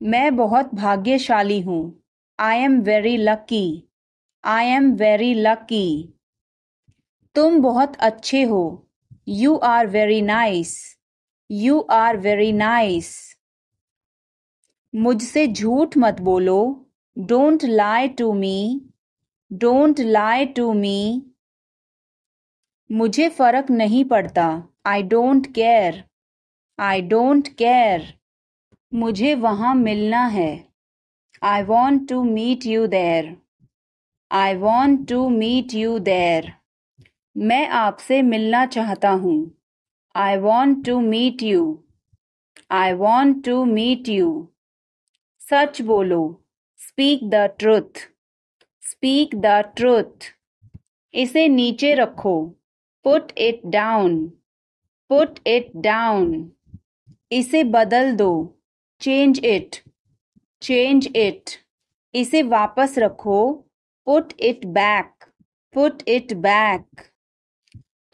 मैं बहुत भाग्यशाली हूँ। I am very lucky. I am very lucky. तुम बहुत अच्छे हो। You are very nice. You are very nice. मुझसे झूठ मत बोलो। Don't lie to me. Don't lie to me. मुझे फर्क नहीं पड़ता। I don't care. I don't care. मुझे वहाँ मिलना है। I want to meet you there. I want to meet you there. मैं आपसे मिलना चाहता हूँ। I want to meet you. I want to meet you. सच बोलो। Speak the truth. Speak the truth. इसे नीचे रखो। Put it down. Put it down. इसे बदल दो। Change it. Change it. इसे वापस रखो। Put it back. Put it back.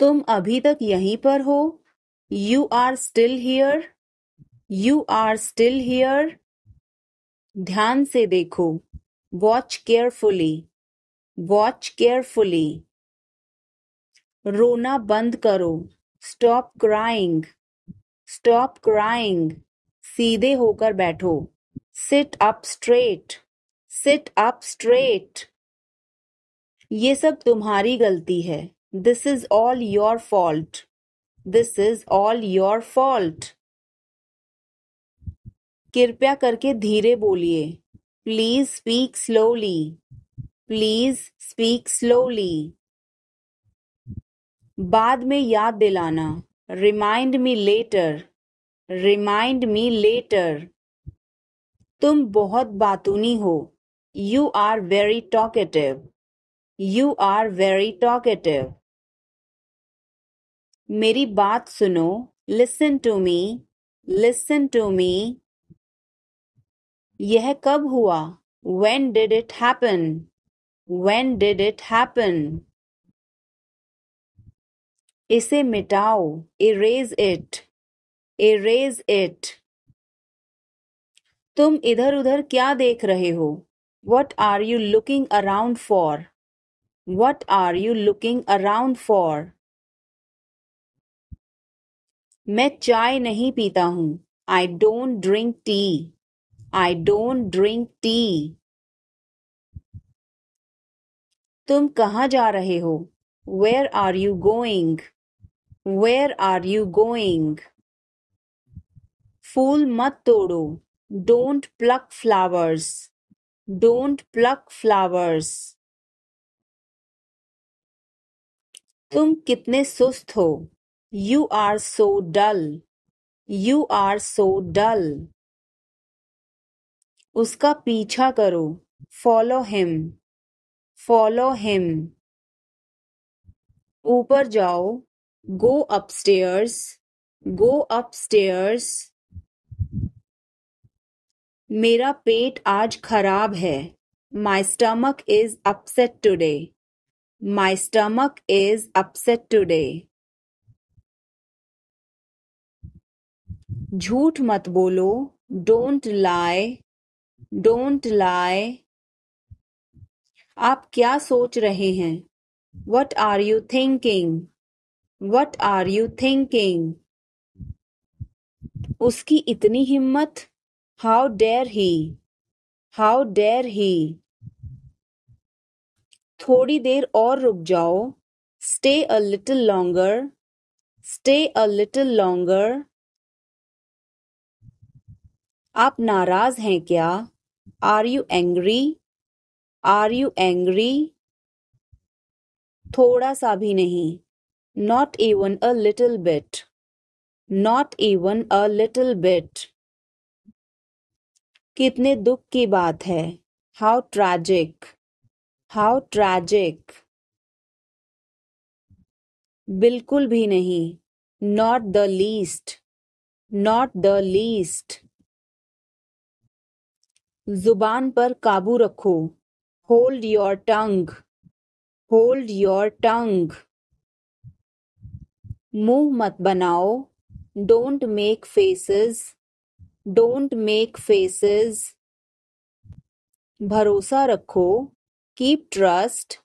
तुम अभी तक यहीं पर हो। You are still here. You are still here. ध्यान से देखो। Watch carefully. Watch carefully. रोना बंद करो। Stop crying. Stop crying. सीधे होकर बैठो। Sit up straight. Sit up straight. ये सब तुम्हारी गलती है। This is all your fault. This is all your fault. कृपया करके धीरे बोलिए। Please speak slowly. Please speak slowly. बाद में याद दिलाना। Remind me later. Remind me later. तुम बहुत बातूनी हो। You are very talkative. You are very talkative. मेरी बात सुनो। Listen to me. Listen to me. यह कब हुआ? When did it happen? When did it happen? इसे मिटाओ। Erase it. Erase it. तुम इधर उधर क्या देख रहे हो? What are you looking around for? What are you looking around for? मैं चाय नहीं पीता हूँ। I don't drink tea. I don't drink tea. तुम कहाँ जा रहे हो? Where are you going? Where are you going? फूल मत तोड़ो। Don't pluck flowers. Don't pluck flowers. तुम कितने सुस्त हो। You are so dull. You are so dull. उसका पीछा करो। Follow him. Follow him. ऊपर जाओ। Go upstairs. Go upstairs. मेरा पेट आज खराब है। My stomach is upset today. My stomach is upset today. झूठ मत बोलो। Don't lie. Don't lie. आप क्या सोच रहे हैं? What are you thinking? What are you thinking? उसकी इतनी हिम्मत। How dare he? How dare he? थोड़ी देर और रुक जाओ। Stay a little longer. Stay a little longer. आप नाराज हैं क्या? Are you angry? Are you angry? थोड़ा सा भी नहीं। Not even a little bit. Not even a little bit. कितने दुख की बात है। How tragic. How tragic. बिल्कुल भी नहीं। Not the least. Not the least. जुबान पर काबू रखो। Hold your tongue. Hold your tongue. मुंह मत बनाओ। Don't make faces. Don't make faces. भरोसा रखो. Keep trust.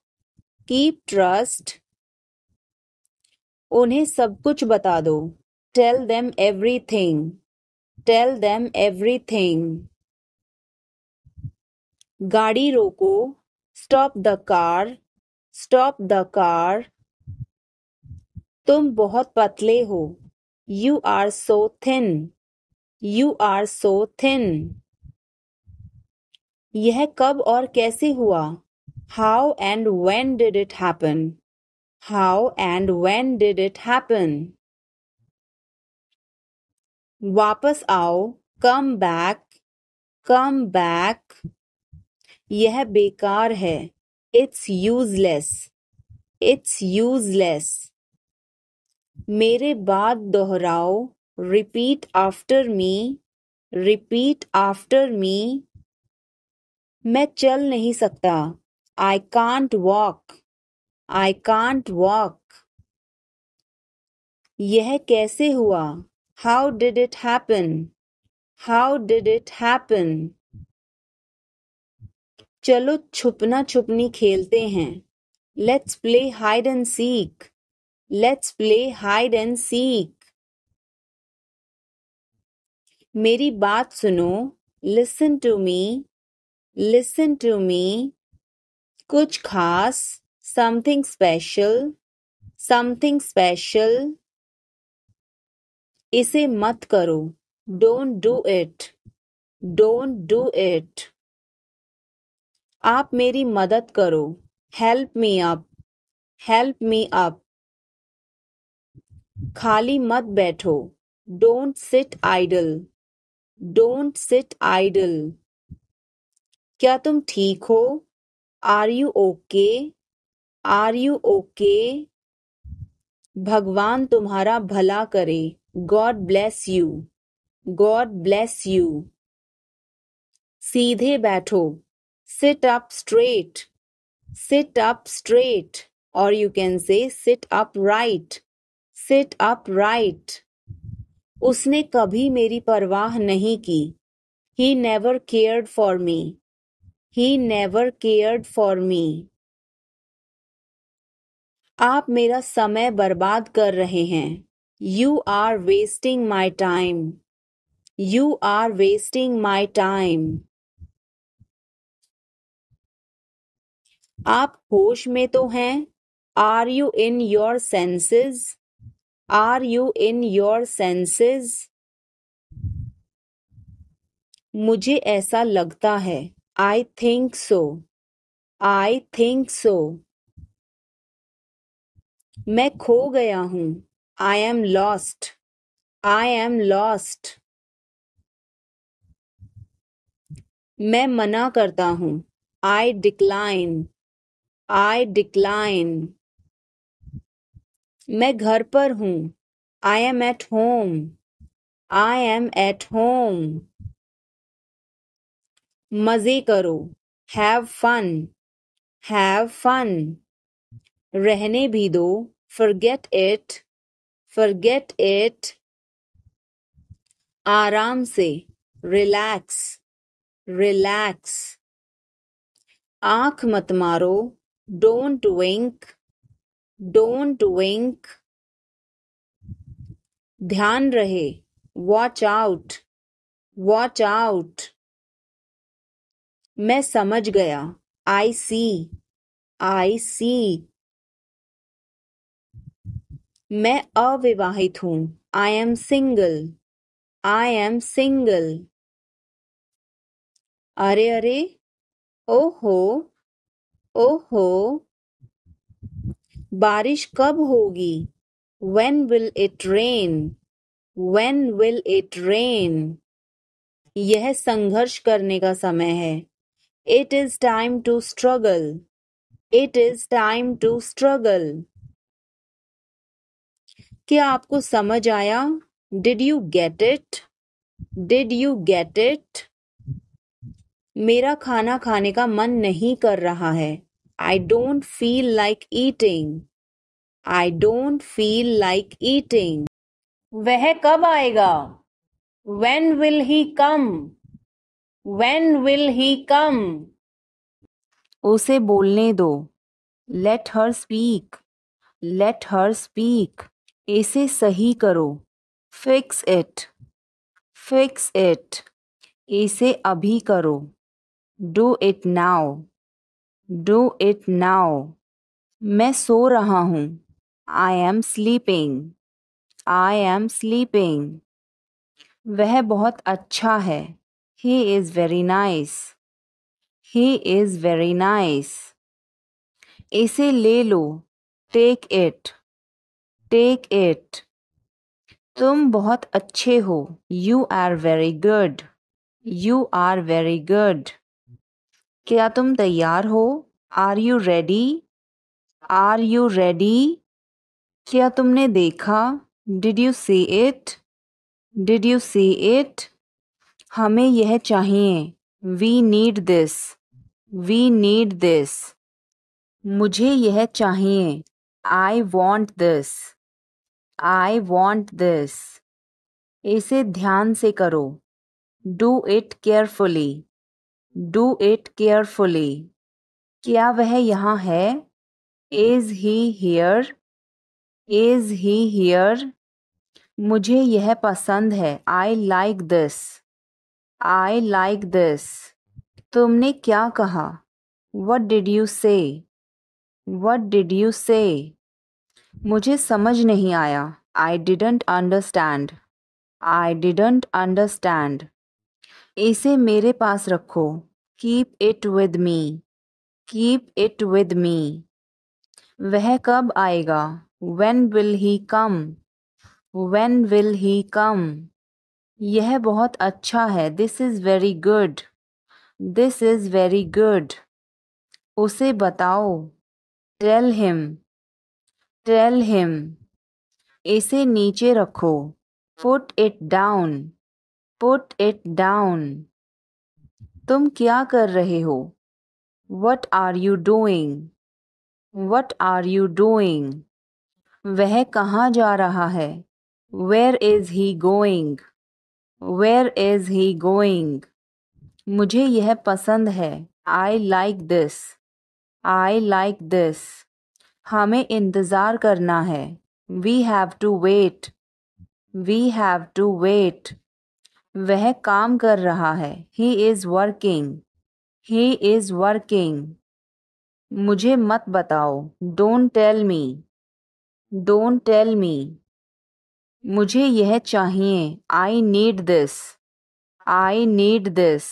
Keep trust. उन्हें सब कुछ बता दो. Tell them everything. Tell them everything. गाड़ी रोको. Stop the car. Stop the car. तुम बहुत पतले हो. You are so thin. You are so thin. यह कब और कैसे हुआ? How and when did it happen? How and when did it happen? वापस आओ. Come back. Come back. यह बेकार है. It's useless. It's useless. मेरे बाद दोहराओ. Repeat after me. Repeat after me. मैं चल नहीं सकता. I can't walk. I can't walk. यह कैसे हुआ? How did it happen? How did it happen? चलो छुपना छुपनी खेलते हैं. Let's play hide and seek. Let's play hide and seek. मेरी बात सुनो. Listen to me. Listen to me. कुछ खास. Something special. Something special. इसे मत करो. Don't do it. Don't do it. आप मेरी मदद करो. Help me up. Help me up. खाली मत बैठो. Don't sit idle. Don't sit idle. क्या तुम ठीक हो? Are you okay? Are you okay? भगवान तुम्हारा भला करे. God bless you. God bless you. सीधे बैठो. Sit up straight. Sit up straight. Or you can say sit upright. Sit upright. उसने कभी मेरी परवाह नहीं की. He never cared for me. He never cared for me. आप मेरा समय बर्बाद कर रहे हैं. You are wasting my time. You are wasting my time. आप होश में तो हैं? Are you in your senses? Are you in your senses? मुझे ऐसा लगता है. I think so. I think so. मैं खो गया हूँ. I am lost. I am lost. मैं मना करता हूँ. I decline. I decline. मैं घर पर हूँ. I am at home. I am at home. मजे करो. Have fun. Have fun. रहने भी दो. Forget it. Forget it. आराम से. Relax. Relax. आँख मत मारो. Don't wink. Don't wink. ध्यान रहे. Watch out. Watch out. मैं समझ गया. I see. I see. मैं अविवाहित हूँ. I am single. I am single. अरे अरे. ओहो. ओहो. बारिश कब होगी? When will it rain? When will it rain? यह संघर्ष करने का समय है. It is time to struggle. It is time to struggle. क्या आपको समझ आया? Did you get it? Did you get it? मेरा खाना खाने का मन नहीं कर रहा है. I don't feel like eating. I don't feel like eating. वह कब आएगा? When will he come? When will he come? उसे बोलने दो. Let her speak. Let her speak. इसे सही करो. Fix it. Fix it. इसे अभी करो. Do it now. Do it now. मैं सो रहा हूँ. I am sleeping. I am sleeping. वह बहुत अच्छा है. He is very nice. He is very nice. इसे ले लो. Take it. Take it. तुम बहुत अच्छे हो. You are very good. You are very good. क्या तुम तैयार हो? Are you ready? Are you ready? क्या तुमने देखा? Did you see it? Did you see it? हमें यह चाहिए. We need this. We need this. मुझे यह चाहिए. I want this. I want this. इसे ध्यान से करो. Do it carefully. Do it carefully. क्या वह यहाँ है? Is he here? Is he here? मुझे यह पसंद है. I like this. I like this. तुमने क्या कहा? What did you say? What did you say? मुझे समझ नहीं आया. I didn't understand. I didn't understand. इसे मेरे पास रखो. Keep it with me. Keep it with me. वह कब आएगा? When will he come? When will he come? यह बहुत अच्छा है. This is very good. This is very good. उसे बताओ. Tell him. Tell him. इसे नीचे रखो. Put it down. Put it down. तुम क्या कर रहे हो? What are you doing? What are you doing? वह कहाँ जा रहा है? Where is he going? Where is he going? मुझे यह पसंद है. I like this. I like this. हमें इंतज़ार करना है. We have to wait. We have to wait. वह काम कर रहा है. He is working. He is working. मुझे मत बताओ. Don't tell me. Don't tell me. मुझे यह चाहिए. I need this. I need this.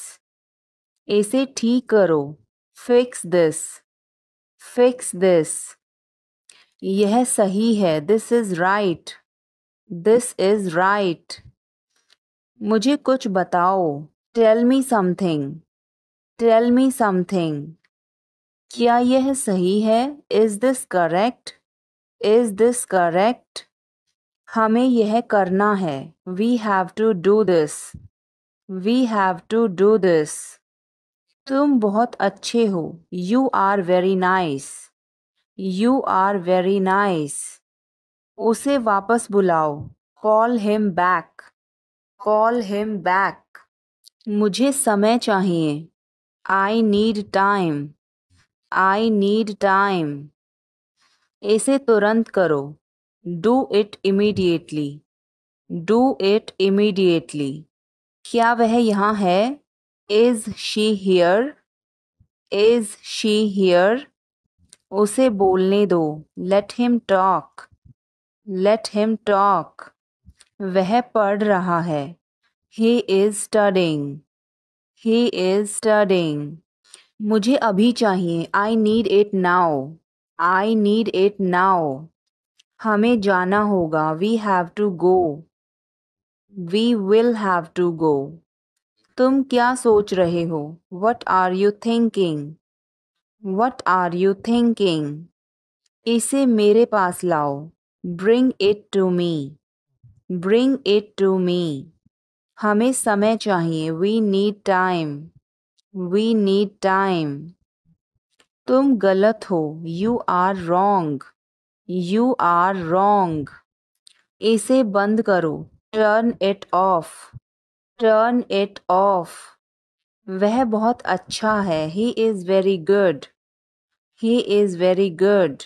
इसे ठीक करो. Fix this. Fix this. यह सही है. This is right. This is right. मुझे कुछ बताओ. Tell me something. Tell me something. क्या यह सही है? Is this correct? Is this correct? हमें यह करना है. We have to do this. We have to do this. तुम बहुत अच्छे हो. You are very nice. You are very nice. उसे वापस बुलाओ. Call him back. Call him back. मुझे समय चाहिए. I need time. I need time. इसे तुरंत करो. Do it immediately. Do it immediately. क्या वह यहाँ है? Is she here? Is she here? उसे बोलने दो. Let him talk. Let him talk. वह पढ़ रहा है. He is studying. He is studying. मुझे अभी चाहिए. I need it now. I need it now. हमें जाना होगा. We have to go. We will have to go. तुम क्या सोच रहे हो? What are you thinking? What are you thinking? इसे मेरे पास लाओ. Bring it to me. Bring it to me. हमें समय चाहिए. We need time. We need time. तुम गलत हो. You are wrong. You are wrong. इसे बंद करो. Turn it off. Turn it off. वह बहुत अच्छा है. He is very good. He is very good.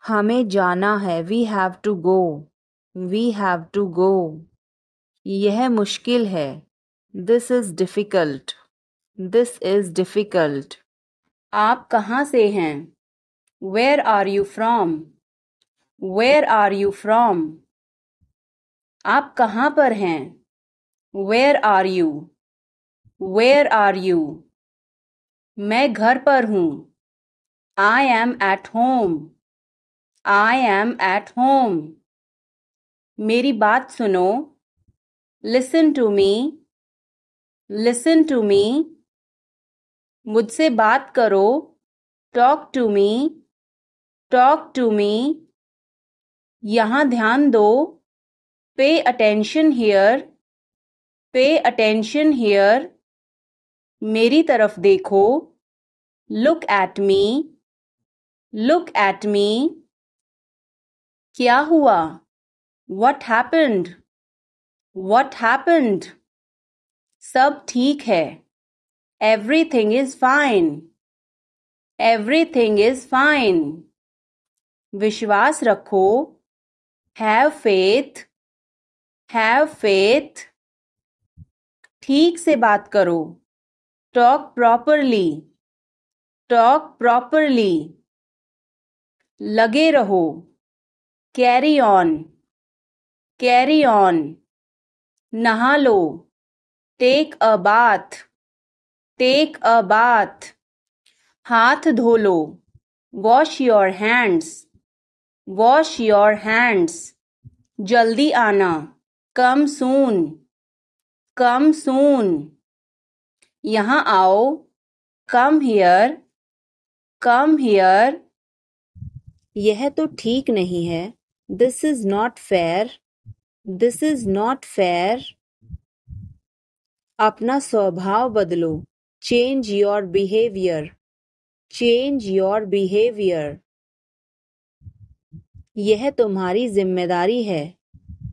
हमें जाना है. We have to go. We have to go. यह मुश्किल है. This is difficult. This is difficult. आप कहाँ से हैं? Where are you from? Where are you from? आप कहाँ पर हैं? Where are you? Where are you? मैं घर पर हूँ. I am at home. I am at home. मेरी बात सुनो. Listen to me. Listen to me. मुझसे बात करो. Talk to me. Talk to me. यहाँ ध्यान दो. Pay attention here. Pay attention here. मेरी तरफ देखो. Look at me. Look at me. क्या हुआ? What happened? What happened? सब ठीक है. Everything is fine. Everything is fine. विश्वास रखो. Have faith. Have faith. ठीक से बात करो. Talk properly. Talk properly. लगे रहो. Carry on. Carry on. नहा लो. Take a bath. Take a bath. हाथ धो लो. Wash your hands. Wash your hands. जल्दी आना. Come soon. Come soon. यहाँ आओ. Come here. Come here. यह तो ठीक नहीं है. This is not fair. This is not fair. अपना स्वभाव बदलो. Change your behavior. Change your behavior. यह तुम्हारी जिम्मेदारी है.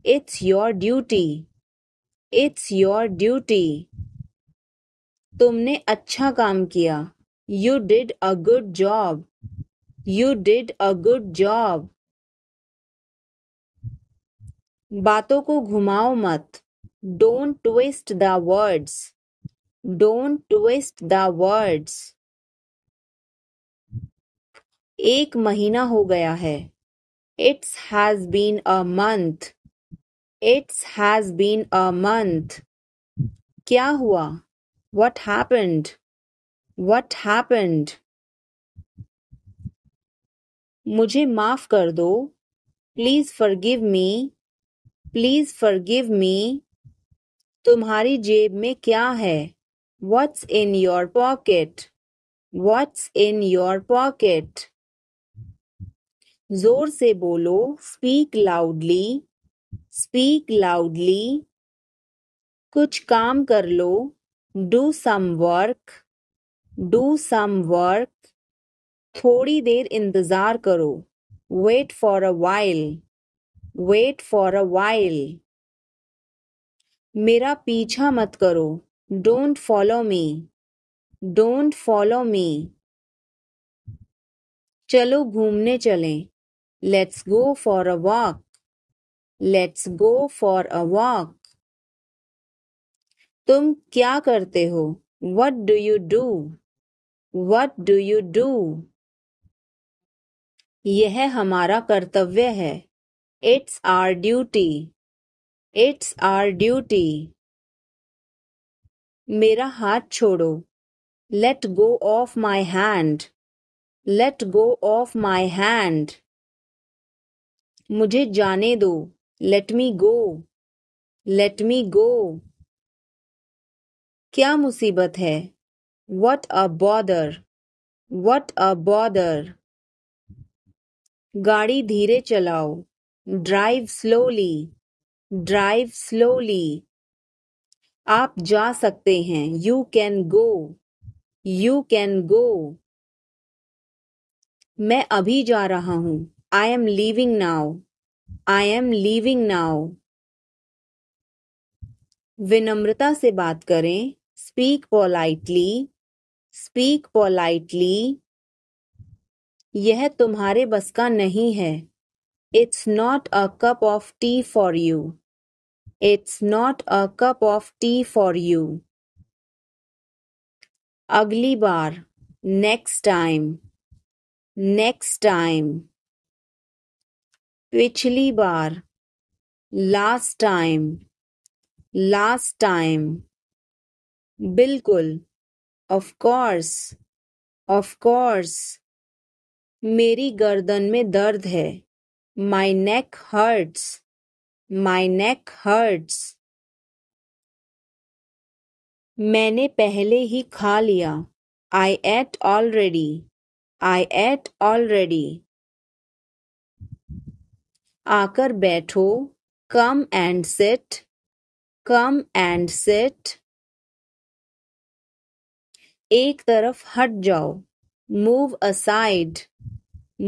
It's your duty. It's your duty. तुमने अच्छा काम किया. You did a good job. You did a good job. बातों को घुमाओ मत. Don't twist the words. Don't twist the words. एक महीना हो गया है. It has been a month. It has been a month. क्या हुआ? What happened? What happened? मुझे माफ कर दो. Please forgive me. Please forgive me. तुम्हारी जेब में क्या है? What's in your pocket? What's in your pocket? जोर से बोलो. Speak loudly. Speak loudly. कुछ काम कर लो. Do some work. Do some work. थोड़ी देर इंतजार करो. Wait for a while. Wait for a while. मेरा पीछा मत करो. Don't follow me. Don't follow me. चलो घूमने चलें. Let's go for a walk. Let's go for a walk. तुम क्या करते हो? What do you do? What do you do? यह हमारा कर्तव्य है. It's our duty. It's our duty. मेरा हाथ छोड़ो. Let go of my hand. Let go of my hand. मुझे जाने दो. Let me go. Let me go. क्या मुसीबत है? What a bother. What a bother. गाड़ी धीरे चलाओ. Drive slowly. Drive slowly. आप जा सकते हैं. You can go. You can go. मैं अभी जा रहा हूँ. I am leaving now. I am leaving now. विनम्रता से बात करें. Speak politely. Speak politely. यह तुम्हारे बस का नहीं है. It's not a cup of tea for you. It's not a cup of tea for you. अगली बार. Next time. Next time. पिछली बार. Last time. Last time. बिल्कुल. Of course. Of course. मेरी गर्दन में दर्द है. My neck hurts. My neck hurts. मैंने पहले ही खा लिया. I ate already. I ate already. आकर बैठो. Come and sit. Come and sit. एक तरफ हट जाओ. Move aside.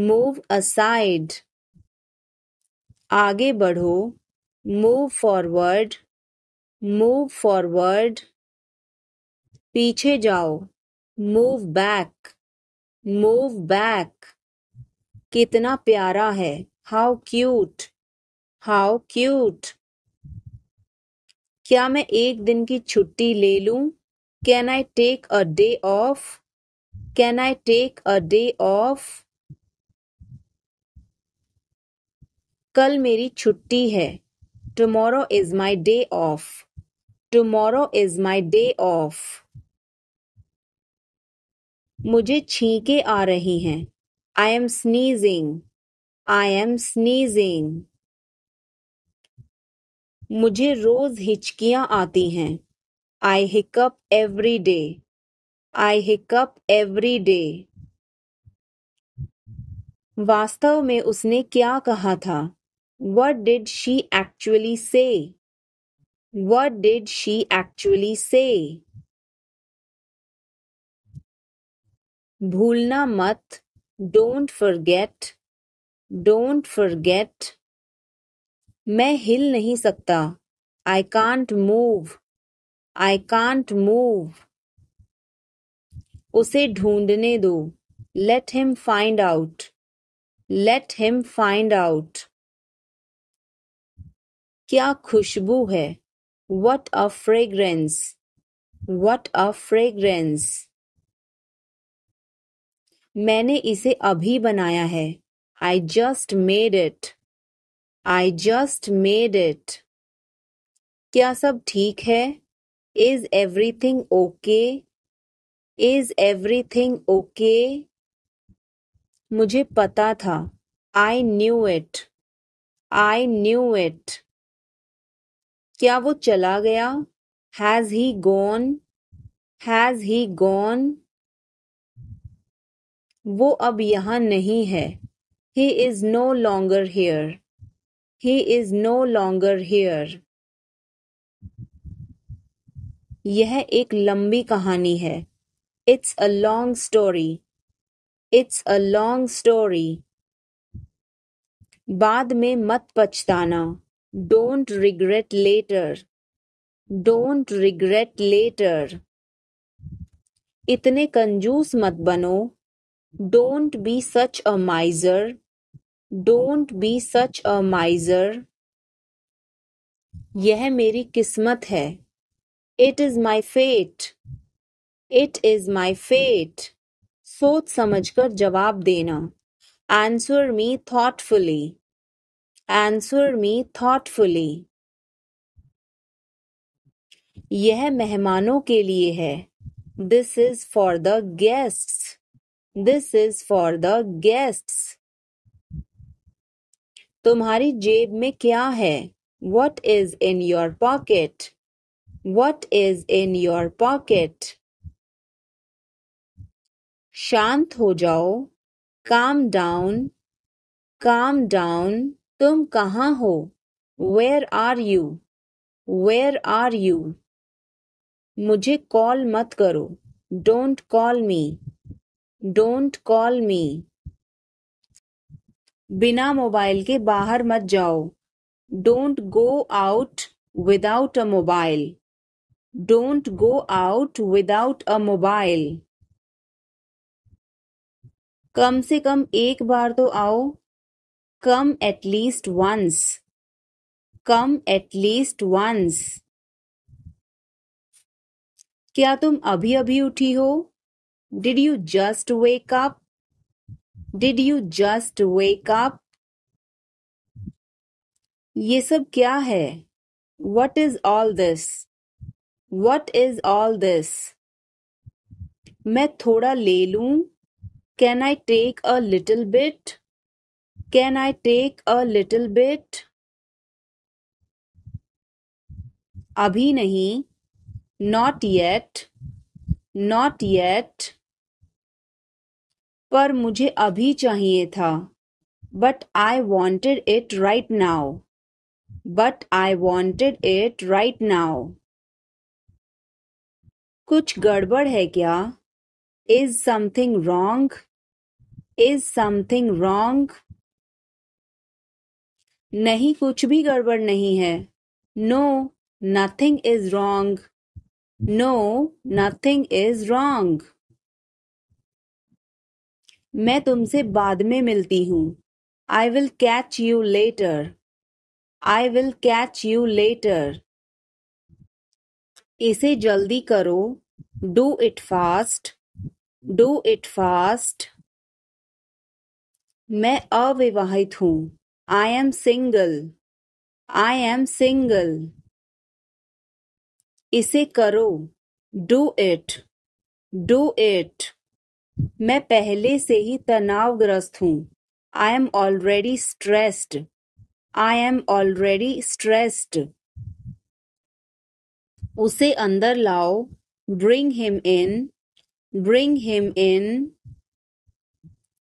Move aside. आगे बढ़ो. Move forward. Move forward. पीछे जाओ. Move back. Move back. कितना प्यारा है. How cute. How cute. क्या मैं एक दिन की छुट्टी ले लूं? Can I take a day off? Can I take a day off? कल मेरी छुट्टी है. Tomorrow is my day off. Tomorrow is my day off. मुझे छींकें आ रही हैं. I am sneezing. I am sneezing. मुझे रोज हिचकियां आती हैं. I hiccup every day. I hiccup every day. वास्तव में उसने क्या कहा था? What did she actually say? What did she actually say? भूलना मत. Don't forget. Don't forget. मैं हिल नहीं सकता. I can't move. I can't move. उसे ढूंढने दो. Let him find out. Let him find out. क्या खुशबू है. What a fragrance. What a fragrance. मैंने इसे अभी बनाया है. I just made it. I just made it. क्या सब ठीक है? Is everything okay? Is everything okay? मुझे पता था. I knew it. I knew it. क्या वो चला गया? Has he gone? Has he gone? वो अब यहाँ नहीं है. He is no longer here. He is no longer here. यह एक लंबी कहानी है. It's a long story. It's a long story. बाद में मत पछताना. Don't regret later. Don't regret later. इतने कंजूस मत बनो. Don't be such a miser. Don't be such a miser. यह मेरी किस्मत है. It is my fate. It is my fate. सोच समझकर जवाब देना. Answer me thoughtfully. Answer me thoughtfully. यह मेहमानों के लिए है. This is for the guests. This is for the guests. तुम्हारी जेब में क्या है? What is in your pocket? What is in your pocket? शांत हो जाओ. Calm down. Calm down. तुम कहाँ हो? Where are you? Where are you? मुझे कॉल मत करो. Don't call me. Don't call me. बिना मोबाइल के बाहर मत जाओ. Don't go out without a mobile. Don't go out without a mobile. कम से कम एक बार तो आओ. Come at least once. Come at least once. क्या तुम अभी अभी उठी हो? Did you just wake up? Did you just wake up? ये सब क्या है? What is all this? What is all this? मैं थोड़ा ले लूं? Can I take a little bit? Can I take a little bit? अभी नहीं. Not yet. Not yet. पर मुझे अभी चाहिए था. But I wanted it right now. But I wanted it right now. कुछ गड़बड़ है क्या? Is something wrong? Is something wrong? नहीं, कुछ भी गड़बड़ नहीं है. No, nothing is wrong. No, nothing is wrong. मैं तुमसे बाद में मिलती हूँ. I will catch you later. I will catch you later. इसे जल्दी करो. Do it fast. Do it fast. मैं अविवाहित हूँ. I am single. I am single. इसे करो. Do it. Do it. मैं पहले से ही तनावग्रस्त हूँ. I am already stressed. I am already stressed. उसे अंदर लाओ. Bring him in. Bring him in.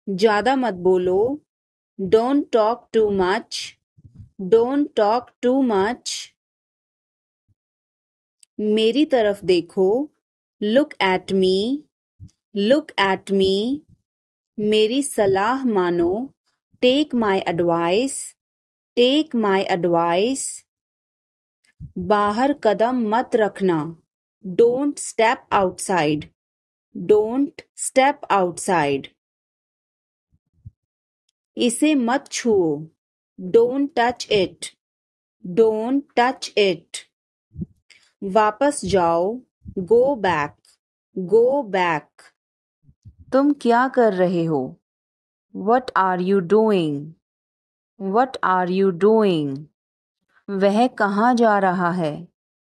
ज़्यादा मत बोलो. Don't talk too much. Don't talk too much. मेरी तरफ देखो. Look at me. Look at me. मेरी सलाह मानो. Take my advice. Take my advice. बाहर कदम मत रखना. Don't step outside. Don't step outside. इसे मत छुओ. Don't touch it. Don't touch it. वापस जाओ. Go back. Go back. तुम क्या कर रहे हो? What are you doing? What are you doing? वह कहाँ जा रहा है?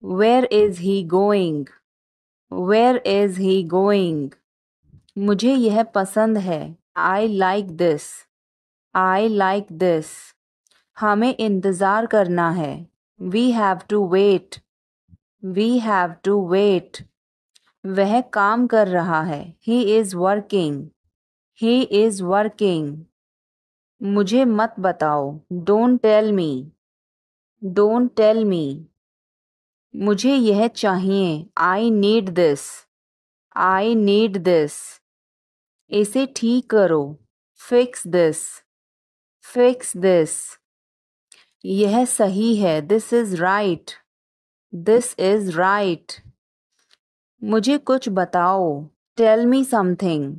Where is he going? Where is he going? मुझे यह पसंद है. I like this. I like this. हमें इंतज़ार करना है. We have to wait. We have to wait. वह काम कर रहा है. He is working. He is working. मुझे मत बताओ. Don't tell me. Don't tell me. मुझे यह चाहिए. I need this. I need this. इसे ठीक करो. Fix this. Fix this. यह सही है. This is right. This is right. मुझे कुछ बताओ. Tell me something.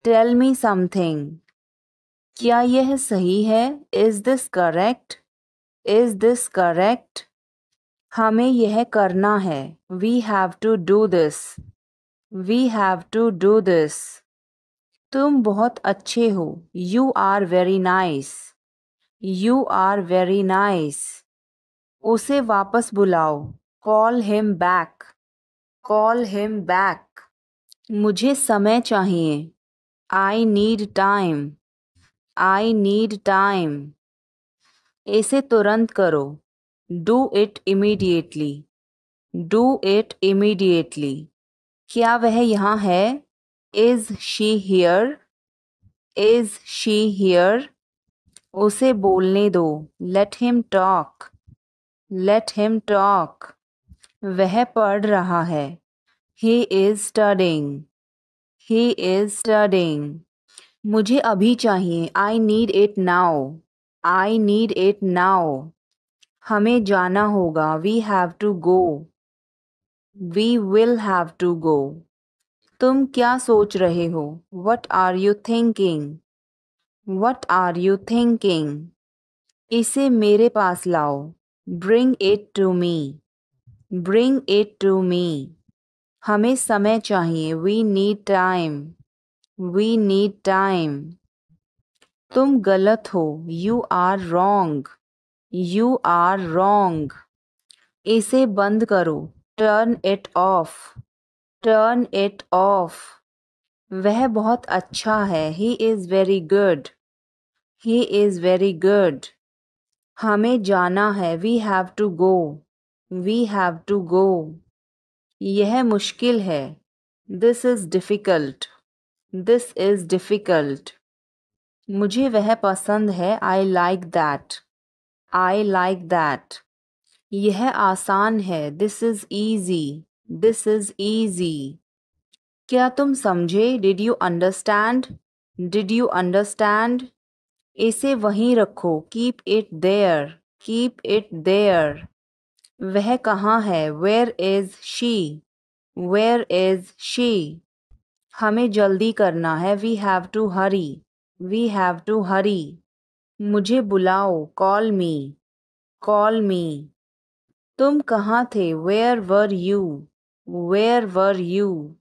Tell me something. क्या यह सही है? Is this correct? Is this correct? हमें यह करना है. We have to do this. We have to do this. तुम बहुत अच्छे हो. You are very nice. You are very nice. उसे वापस बुलाओ. Call him back. Call him back. मुझे समय चाहिए. I need time. I need time. इसे तुरंत करो. Do it immediately. Do it immediately. क्या वह यहाँ है? Is she here? Is she here? उसे बोलने दो. Let him talk. Let him talk. वह पढ़ रहा है. He is studying. He is studying. मुझे अभी चाहिए. I need it now. I need it now. हमें जाना होगा. We have to go. We will have to go. तुम क्या सोच रहे हो? What are you thinking? What are you thinking? इसे मेरे पास लाओ. Bring it to me. Bring it to me. हमें समय चाहिए. We need time. We need time. तुम गलत हो. You are wrong. You are wrong. इसे बंद करो. Turn it off. Turn it off. वह बहुत अच्छा है. He is very good. He is very good. हमें जाना है. We have to go. We have to go. यह मुश्किल है. This is difficult. This is difficult. मुझे वह पसंद है. I like that. I like that. यह आसान है. This is easy. This is easy. क्या तुम समझे? Did you understand? Did you understand? इसे वहीं रखो. Keep it there. Keep it there. वह कहाँ है? Where is she? Where is she? हमें जल्दी करना है. We have to hurry. We have to hurry. मुझे बुलाओ. Call me. Call me. तुम कहाँ थे? Where were you? Where were you?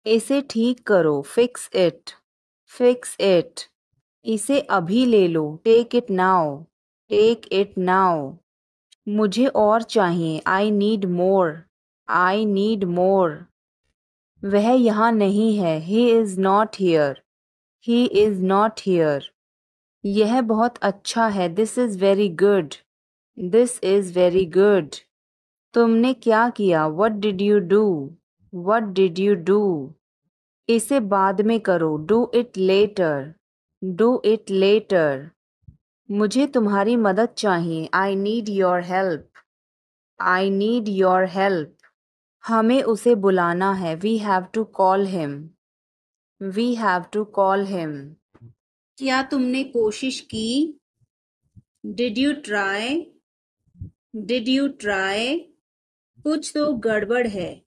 इसे ठीक करो. Fix it. Fix it. इसे अभी ले लो. Take it now. Take it now. मुझे और चाहिए. I need more. I need more. वह यहाँ नहीं है. He is not here. He is not here. यह बहुत अच्छा है. This is very good. This is very good. तुमने क्या किया? What did you do? What did you do? इसे बाद में करो. Do it later. Do it later. मुझे तुम्हारी मदद चाहिए. I need your help. I need your help. हमें उसे बुलाना है. We have to call him. We have to call him. क्या तुमने कोशिश की? Did you try? Did you try? कुछ तो गड़बड़ है.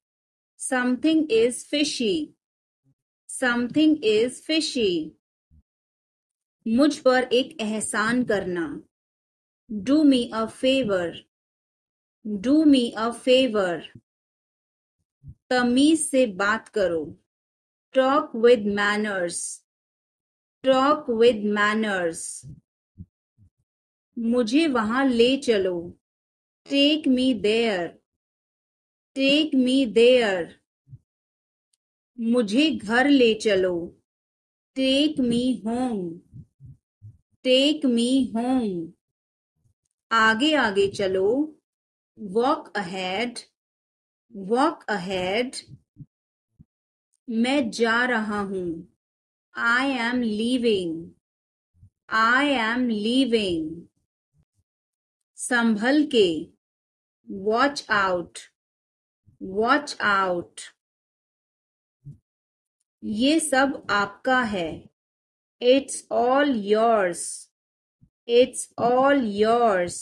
Something is fishy. Something is fishy. मुझ पर एक एहसान करना. Do me a favor. Do me a favor. तमीज से बात करो. Talk with manners. Talk with manners. मुझे वहां ले चलो. Take me there. Take me there. मुझे घर ले चलो. Take me home. Take me home. आगे आगे चलो. Walk ahead. Walk ahead. मैं जा रहा हूँ. I am leaving. I am leaving. संभल के. Watch out. Watch out. ये सब आपका है. It's all yours. It's all yours.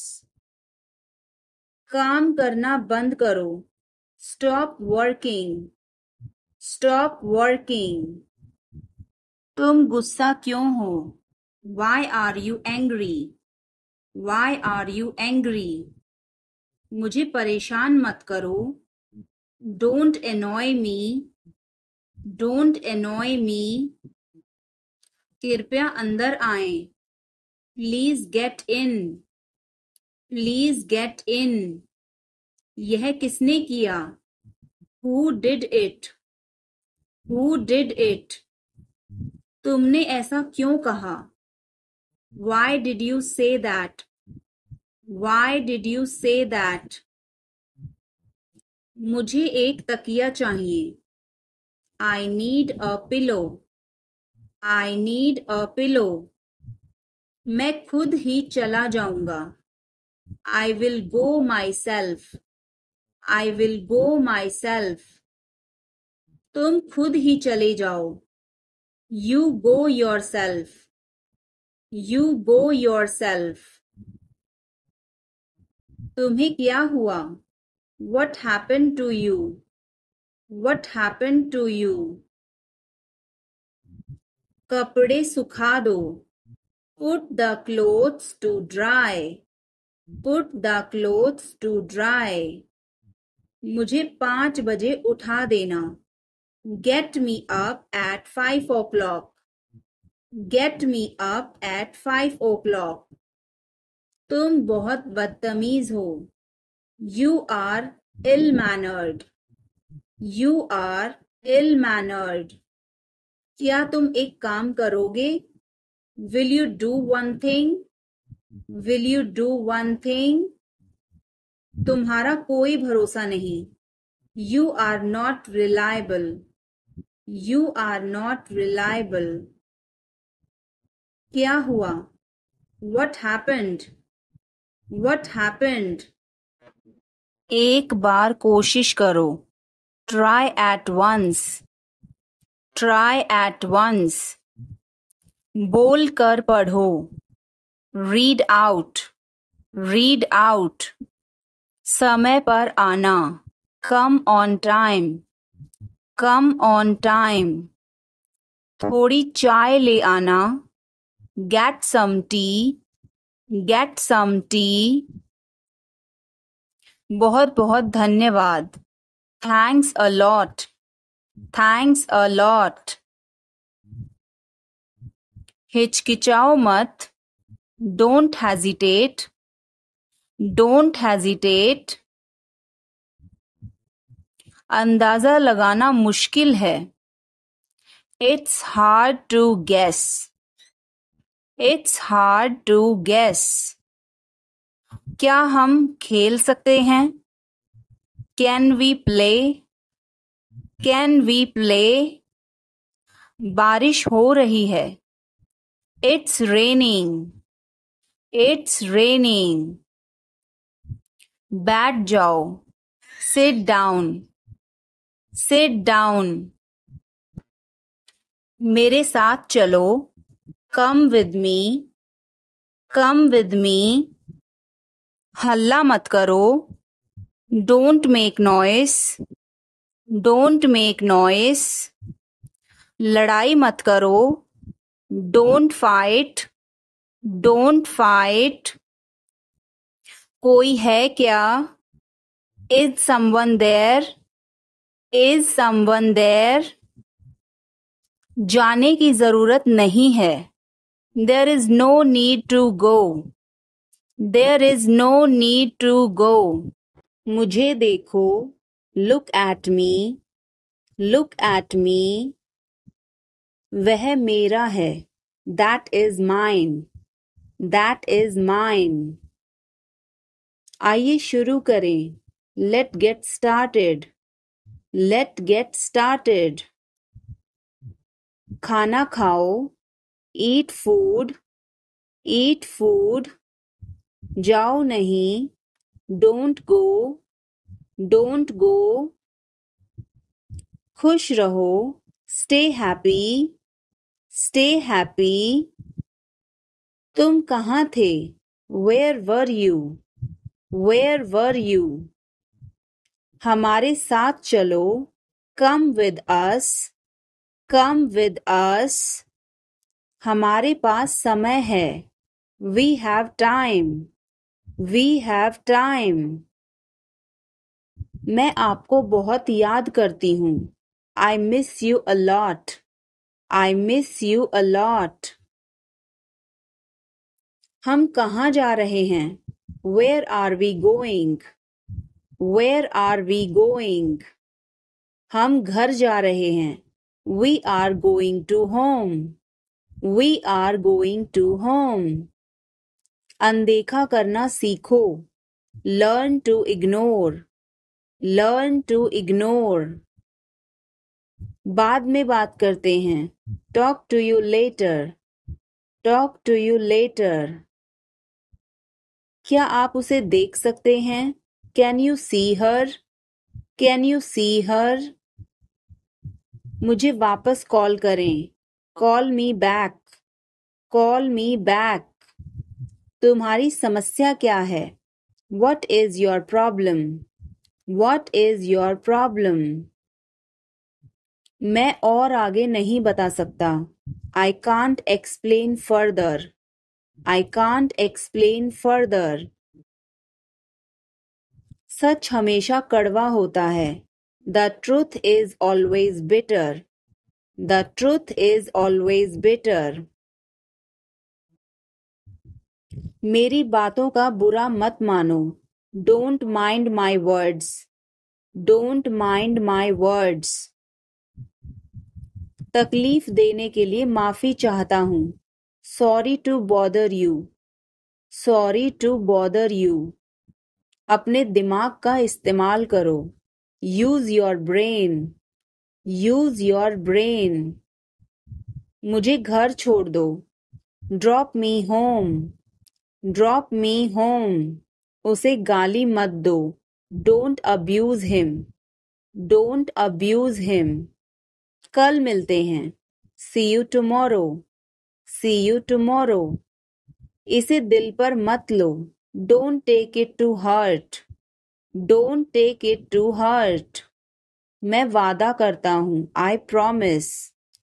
काम करना बंद करो. Stop working. Stop working. तुम गुस्सा क्यों हो? Why are you angry? Why are you angry? मुझे परेशान मत करो. Don't annoy me. Don't annoy me. कृपया अंदर आएं. Please get in. Please get in. यह किसने किया? Who did it? Who did it? तुमने ऐसा क्यों कहा? Why did you say that? Why did you say that? मुझे एक तकिया चाहिए. I need a pillow. I need a pillow. मैं खुद ही चला जाऊंगा. I will go myself. I will go myself. तुम खुद ही चले जाओ. You go yourself. You go yourself. तुम्हें क्या हुआ? What happened to you? What happened to you? कपड़े सुखा दो. Put the clothes to dry. Put the clothes to dry. मुझे 5 बजे उठा देना. Get me up at 5 o'clock. Get me up at 5 o'clock. तुम बहुत बदतमीज हो. You are ill-mannered. You are ill-mannered. क्या तुम एक काम करोगे? Will you do one thing? Will you do one thing? तुम्हारा कोई भरोसा नहीं. You are not reliable. You are not reliable. क्या हुआ? What happened? What happened? एक बार कोशिश करो. Try at once. Try at once. बोल कर पढ़ो. Read out. Read out. समय पर आना. Come on time. Come on time. थोड़ी चाय ले आना. Get some tea. Get some tea. बहुत बहुत धन्यवाद. Thanks a lot. Thanks a lot. हिचकिचाओ मत. Don't hesitate. Don't hesitate. अंदाजा लगाना मुश्किल है. It's hard to guess. It's hard to guess. क्या हम खेल सकते हैं? Can we play? Can we play? बारिश हो रही है. It's raining. It's raining. बैठ जाओ. Sit down. Sit down. मेरे साथ चलो. Come with me. Come with me. हल्ला मत करो. Don't make noise. Don't make noise. लड़ाई मत करो. Don't fight. Don't fight. कोई है क्या? Is someone there? Is someone there? जाने की जरूरत नहीं है. There is no need to go. There is no need to go. मुझे देखो. Look at me. Look at me. वह मेरा है. That is mine. That is mine. आइए शुरू करें. Let's get started. Let's get started. खाना खाओ. Eat food. Eat food. जाओ नहीं. Don't go. Don't go. खुश रहो. Stay happy. Stay happy. तुम कहाँ थे? Where were you? Where were you? हमारे साथ चलो. Come with us. Come with us. हमारे पास समय है. We have time. We have time. मैं आपको बहुत याद करती हूँ. I miss you a lot. I miss you a lot. हम कहाँ जा रहे हैं? Where are we going? Where are we going? हम घर जा रहे हैं. We are going to home. We are going to home. अनदेखा करना सीखो. Learn to ignore. Learn to ignore. बाद में बात करते हैं. Talk to you later. Talk to you later. क्या आप उसे देख सकते हैं? Can you see her? Can you see her? मुझे वापस कॉल करें. Call me back. Call me back. तुम्हारी समस्या क्या है? What is your problem? What is your problem? मैं और आगे नहीं बता सकता. I can't explain further. I can't explain further. सच हमेशा कड़वा होता है. The truth is always bitter. The truth is always bitter. मेरी बातों का बुरा मत मानो. Don't mind my words. Don't mind my words. तकलीफ देने के लिए माफी चाहता हूँ. Sorry to bother you. Sorry to bother you. अपने दिमाग का इस्तेमाल करो. Use your brain. Use your brain. मुझे घर छोड़ दो. Drop me home. Drop me home. उसे गाली मत दो. Don't abuse him. Don't abuse him. कल मिलते हैं. See you tomorrow. See you tomorrow. इसे दिल पर मत लो. Don't take it to heart. Don't take it to heart. मैं वादा करता हूँ. I promise.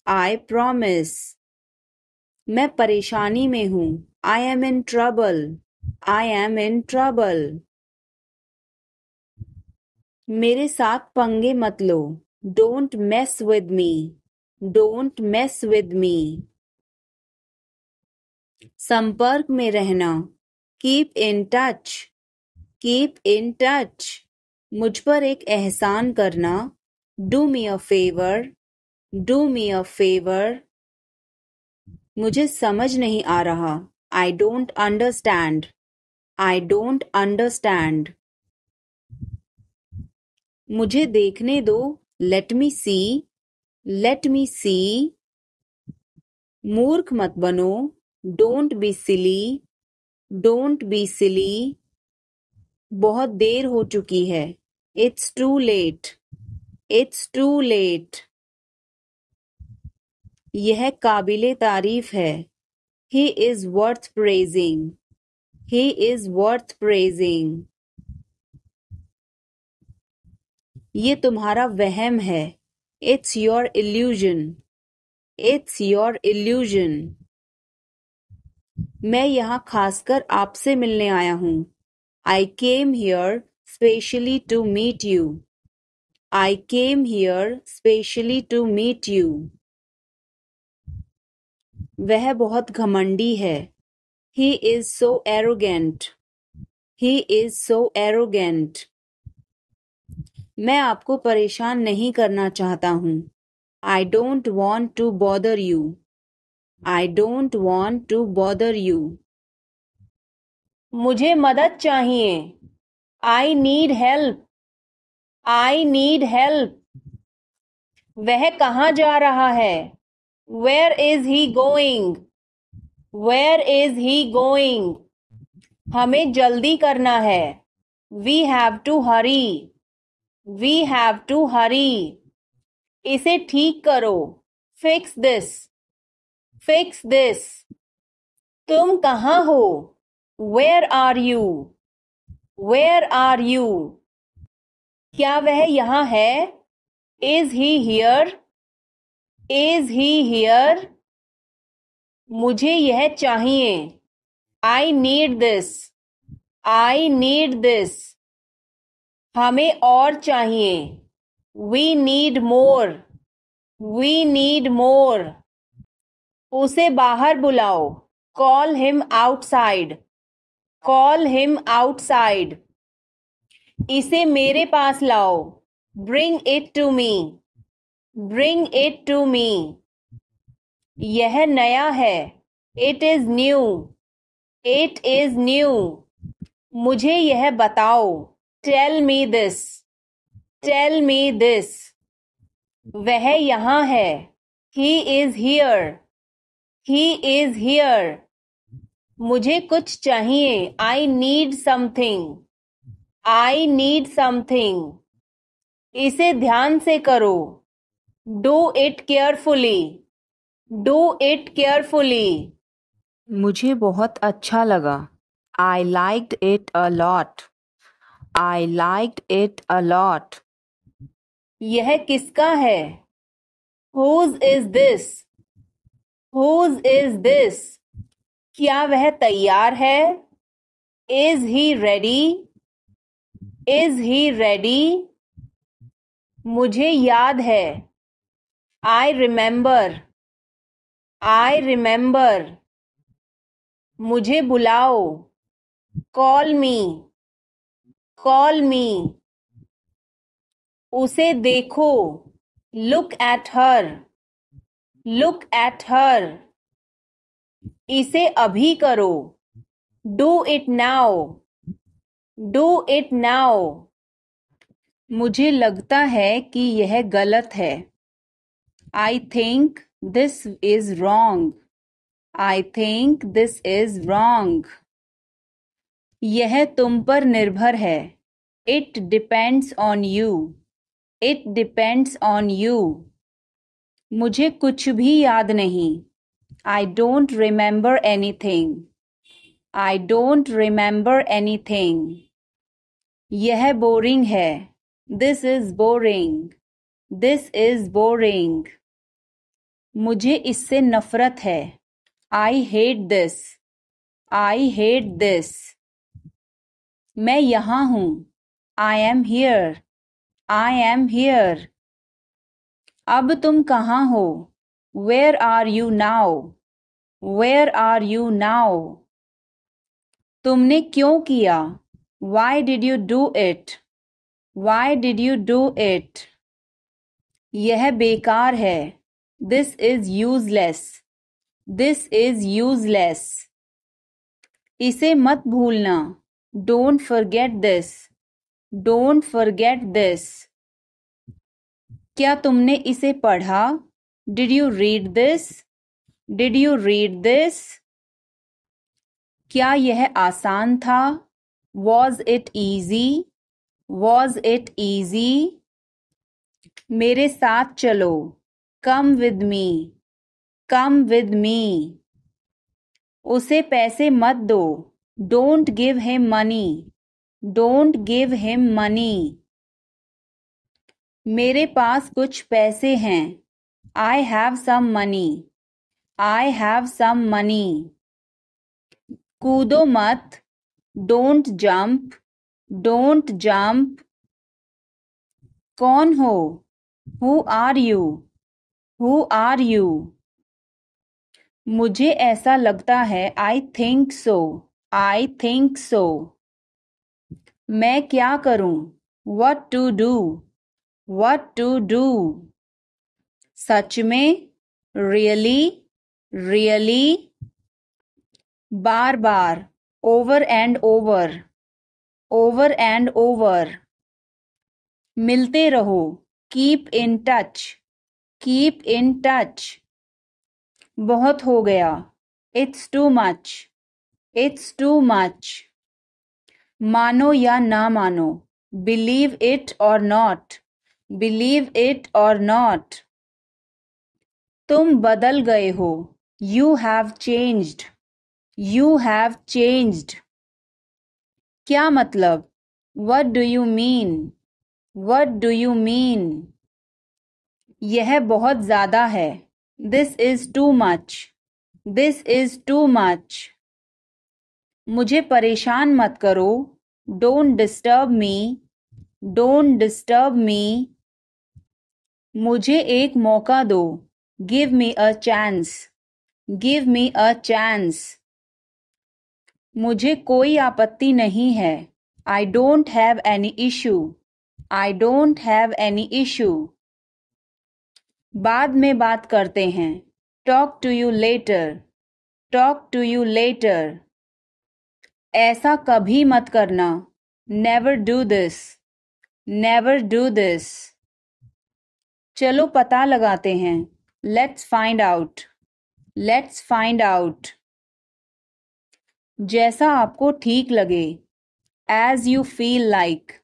I promise. मैं परेशानी में हूँ. I am in trouble. I am in trouble. मेरे साथ पंगे मत लो. Don't mess with me. Don't mess with me. संपर्क में रहना. Keep in touch. Keep in touch. मुझ पर एक एहसान करना. Do me a favor. Do me a favor. मुझे समझ नहीं आ रहा. I don't understand. I don't understand. मुझे देखने दो. Let me see. Let me see. मूर्ख मत बनो. Don't be silly. Don't be silly. बहुत देर हो चुकी है. It's too late. It's too late. यह काबिले तारीफ है. He is worth praising. He is worth praising. ये तुम्हारा वहम है. It's your illusion. It's your illusion. मैं यहाँ खासकर आपसे मिलने आया हूँ. I came here specially to meet you. I came here specially to meet you. वह बहुत घमंडी है. He is so arrogant. He is so arrogant. मैं आपको परेशान नहीं करना चाहता हूँ. I don't want to bother you. I don't want to bother you. मुझे मदद चाहिए. I need help. I need help. वह कहाँ जा रहा है? Where is he going? Where is he going? हमें जल्दी करना है. We have to hurry. We have to hurry. इसे ठीक करो. Fix this. Fix this. तुम कहाँ हो? Where are you? Where are you? क्या वह यहाँ है? Is he here? Is he here? मुझे यह चाहिए. I need this. I need this. हमें और चाहिए. We need more. We need more. उसे बाहर बुलाओ. Call him outside. Call him outside. इसे मेरे पास लाओ. Bring it to me. Bring it to me. यह नया है. It is new. It is new. मुझे यह बताओ. Tell me this. Tell me this. वह यहाँ है. He is here. He is here. मुझे कुछ चाहिए. I need something. I need something. इसे ध्यान से करो. Do it carefully. Do it carefully. मुझे बहुत अच्छा लगा. I liked it a lot. I liked it a lot. यह किसका है? Whose is this? Whose is this? क्या वह तैयार है? Is he ready? Is he ready? मुझे याद है. I remember. I remember. मुझे बुलाओ. Call me. Call me. उसे देखो. Look at her. Look at her. इसे अभी करो. Do it now. Do it now. मुझे लगता है कि यह गलत है. I think this is wrong. I think this is wrong. यह तुम पर निर्भर है. It depends on you. It depends on you. मुझे कुछ भी याद नहीं. I don't remember anything. I don't remember anything. यह बोरिंग है. This is boring. This is boring. मुझे इससे नफरत है. I hate this. I hate this. मैं यहाँ हूँ. I am here. I am here. अब तुम कहाँ हो? Where are you now? Where are you now? तुमने क्यों किया? Why did you do it? Why did you do it? यह बेकार है. This is useless. This is useless. इसे मत भूलना. Don't forget this. Don't forget this. क्या तुमने इसे पढ़ा? Did you read this? Did you read this? क्या यह आसान था? Was it easy? Was it easy? मेरे साथ चलो. Come with me. Come with me. उसे पैसे मत दो. Don't give him money. Don't give him money. मेरे पास कुछ पैसे हैं. I have some money. I have some money. कूदो मत. Don't jump. Don't jump. कौन हो? Who are you? Who are you? मुझे ऐसा लगता है. I think so. I think so. मैं क्या करूं? What to do? What to do? सच में? Really? Really? Bar bar. Over and over. Over and over. मिलते रहो. Keep in touch. Keep in touch. बहुत हो गया. It's too much. It's too much. मानो या ना मानो. Believe it or not. Believe it or not. तुम बदल गए हो. You have changed. You have changed. क्या मतलब? What do you mean? What do you mean? यह बहुत ज़्यादा है. This is too much. This is too much. मुझे परेशान मत करो. Don't disturb me. Don't disturb me. मुझे एक मौका दो. Give me a chance. Give me a chance. मुझे कोई आपत्ति नहीं है. I don't have any issue. I don't have any issue. बाद में बात करते हैं. Talk to you later. Talk to you later. ऐसा कभी मत करना. Never do this. Never do this. चलो पता लगाते हैं. Let's find out. Let's find out. जैसा आपको ठीक लगे. As you feel like.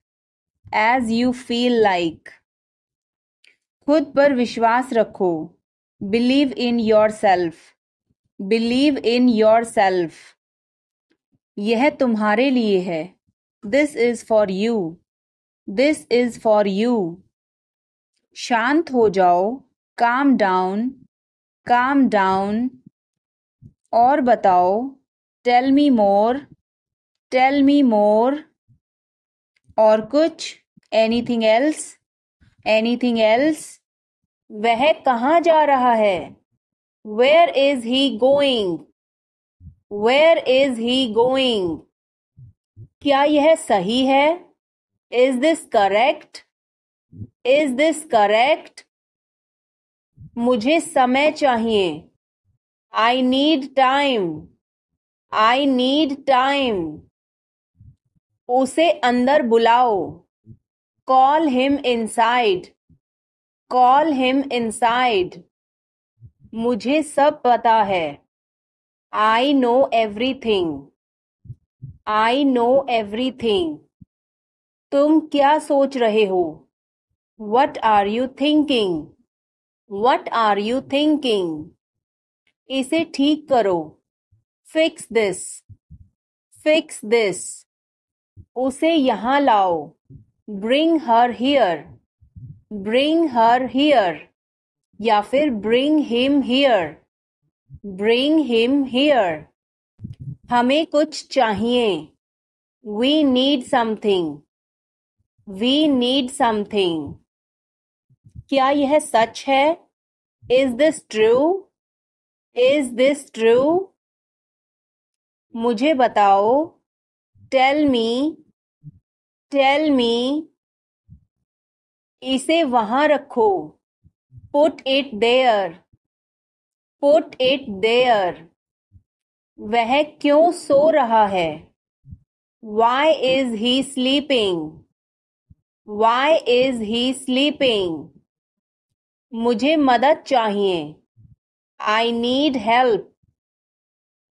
As you feel like. खुद पर विश्वास रखो. Believe in yourself. Believe in yourself. यह तुम्हारे लिए है. This is for you. This is for you. शांत हो जाओ. calm down, calm down. और बताओ, tell me more, tell me more. और कुछ, anything else, anything else. वह कहाँ जा रहा है? Where is he going? Where is he going? क्या यह सही है? Is this correct? Is this correct? मुझे समय चाहिए. I need time. I need time. उसे अंदर बुलाओ. Call him inside. Call him inside. मुझे सब पता है. I know everything. I know everything. तुम क्या सोच रहे हो? What are you thinking? What are you thinking? इसे ठीक करो. Fix this. Fix this. उसे यहाँ लाओ. Bring her here. Bring her here. या फिर bring him here. Bring him here. हमें कुछ चाहिए. We need something. We need something. क्या यह सच है? Is this true? Is this true? मुझे बताओ. Tell me. Tell me. इसे वहां रखो. Put it there. Put it there. वह क्यों सो रहा है? Why is he sleeping? Why is he sleeping? मुझे मदद चाहिए. I need help.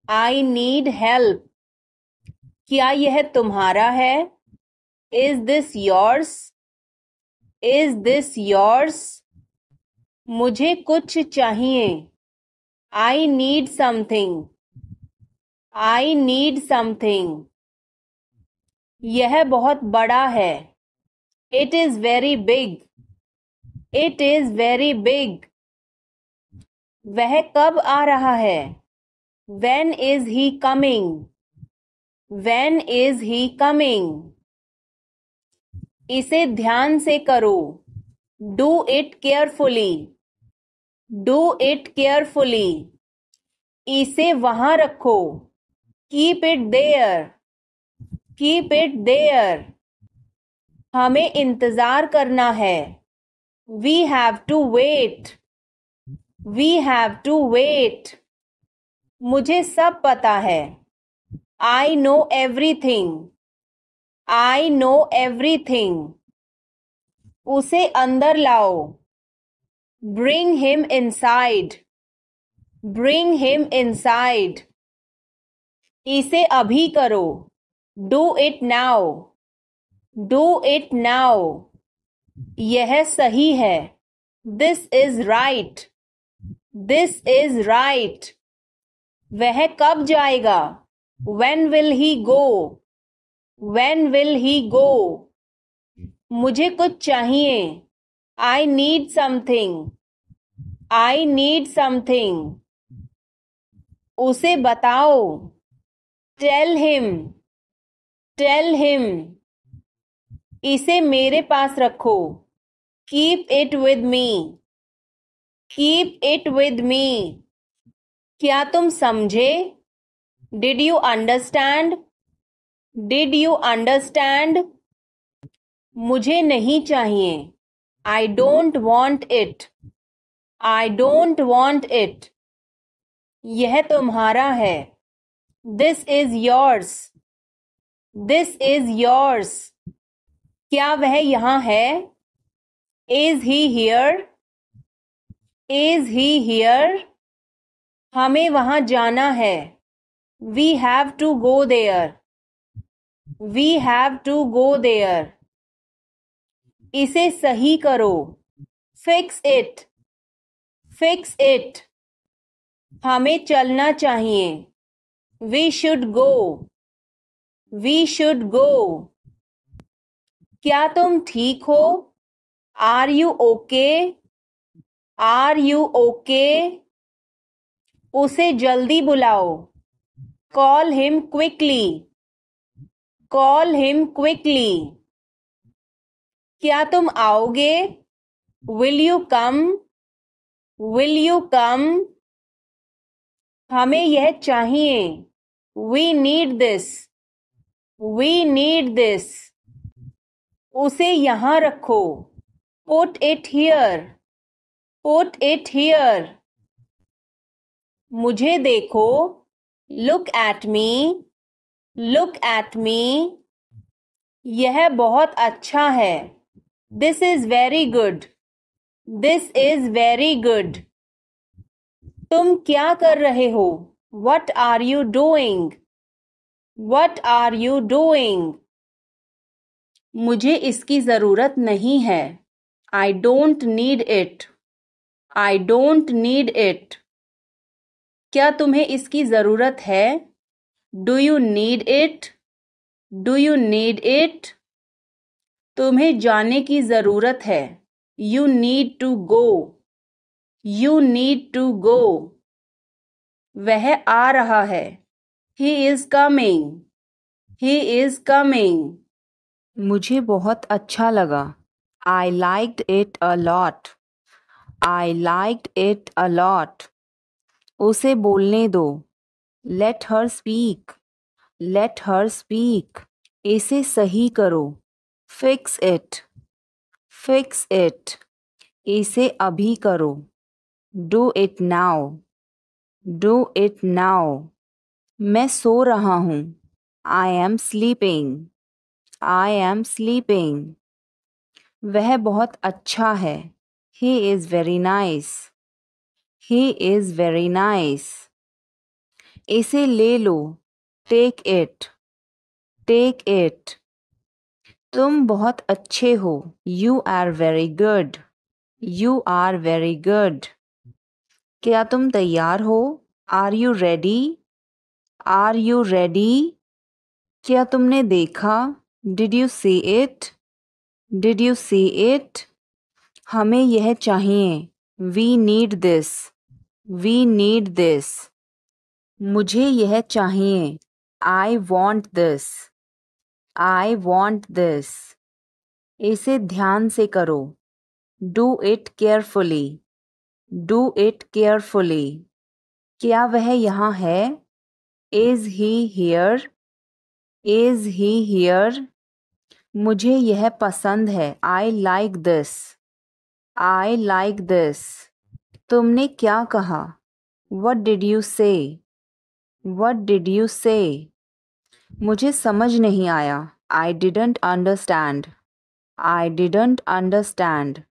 I need help. क्या यह तुम्हारा है? Is this yours? Is this yours? मुझे कुछ चाहिए. I need something. I need something. यह बहुत बड़ा है. It is very big. It is very big. वह कब आ रहा है? When is he coming? When is he coming? इसे ध्यान से करो. Do it carefully. Do it carefully. इसे वहां रखो. Keep it there. Keep it there. हमें इंतजार करना है. We have to wait. We have to wait. मुझे सब पता है. I know everything. I know everything. उसे अंदर लाओ. Bring him inside. Bring him inside. इसे अभी करो. Do it now. Do it now. यह सही है. This is right. This is right. वह कब जाएगा? When will he go? When will he go? मुझे कुछ चाहिए. I need something. I need something. उसे बताओ. Tell him. Tell him. इसे मेरे पास रखो. Keep it with me. Keep it with me. क्या तुम समझे? Did you understand? Did you understand? मुझे नहीं चाहिए. I don't want it. I don't want it. यह तुम्हारा है. This is yours. This is yours. क्या वह यहाँ है? Is he here? Is he here? हमें वहां जाना है. We have to go there. We have to go there. इसे सही करो. Fix it. Fix it. हमें चलना चाहिए. We should go. We should go. क्या तुम ठीक हो? Are you okay? Are you okay? उसे जल्दी बुलाओ। Call him quickly. Call him quickly. क्या तुम आओगे? Will you come? Will you come? हमें यह चाहिए। We need this. We need this. उसे यहां रखो। Put it here. Put it here. मुझे देखो। Look at me. Look at me. यह बहुत अच्छा है। This is very good. This is very good. तुम क्या कर रहे हो? What are you doing? What are you doing? मुझे इसकी जरूरत नहीं है। I don't need it. I don't need it. क्या तुम्हें इसकी जरूरत है? Do you need it? Do you need it? तुम्हें जाने की जरूरत है। You need to go. You need to go. वह आ रहा है। He is coming. He is coming. मुझे बहुत अच्छा लगा। I liked it a lot. I liked it a lot. उसे बोलने दो। Let her speak. Let her speak. इसे सही करो। Fix it. Fix it. इसे अभी करो। Do it now. Do it now. मैं सो रहा हूँ। I am sleeping. I am sleeping. वह बहुत अच्छा है। He is very nice. He is very nice. इसे ले लो। Take it. Take it. तुम बहुत अच्छे हो। You are very good. You are very good. क्या तुम तैयार हो? Are you ready? Are you ready? क्या तुमने देखा? Did you see it? Did you see it? हमें यह चाहिए। We need this. We need this. मुझे यह चाहिए। I want this. I want this. इसे ध्यान से करो। Do it carefully. Do it carefully. क्या वह यहाँ है? Is he here? Is he here? मुझे यह पसंद है। I like this. I like this. तुमने क्या कहा? वट डिड यू से? वट डिड यू से? मुझे समझ नहीं आया। I didn't understand. I didn't understand.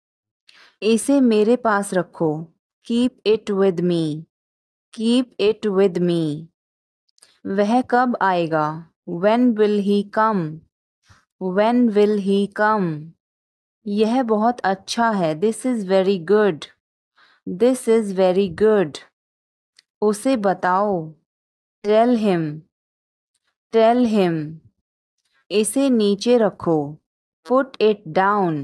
इसे मेरे पास रखो। Keep it with me. Keep it with me. वह कब आएगा? When will he come? When will he come? यह बहुत अच्छा है। This is very good. This is very good. उसे बताओ। Tell him. Tell him. इसे नीचे रखो। Put it down.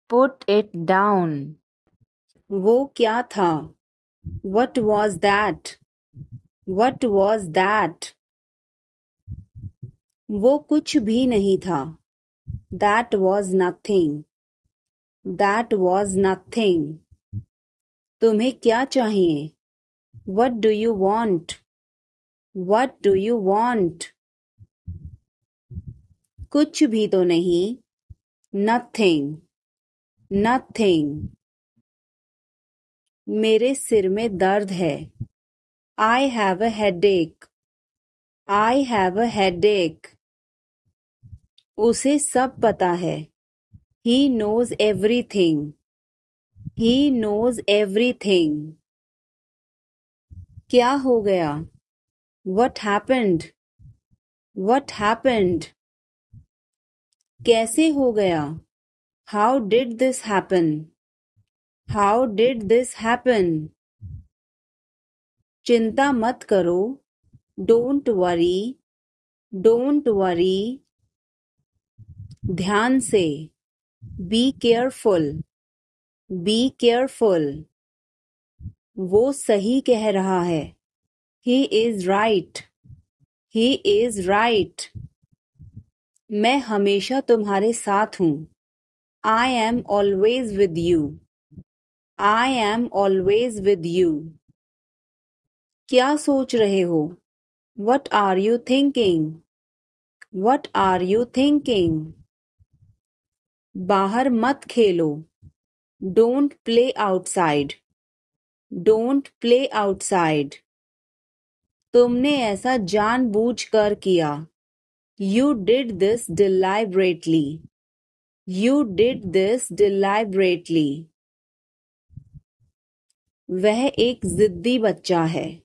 Put it down. वो क्या था? What was that? What was that? वो कुछ भी नहीं था। That was nothing. That was nothing. तुम्हें क्या चाहिए? What do you want? What do you want? कुछ भी तो नहीं। Nothing. Nothing. मेरे सिर में दर्द है। I have a headache. I have a headache. उसे सब पता है। He knows everything. He knows everything. क्या हो गया? What happened? What happened? कैसे हो गया? How did this happen? How did this happen? चिंता मत करो। Don't worry. Don't worry. ध्यान से। Be careful. Be careful. वो सही कह रहा है. He is right. He is right. मैं हमेशा तुम्हारे साथ हूँ. I am always with you. I am always with you. क्या सोच रहे हो? What are you thinking? What are you thinking? बाहर मत खेलो. Don't play outside. Don't play outside. तुमने ऐसा जानबूझकर किया. You did this deliberately. You did this deliberately. वह एक जिद्दी बच्चा है.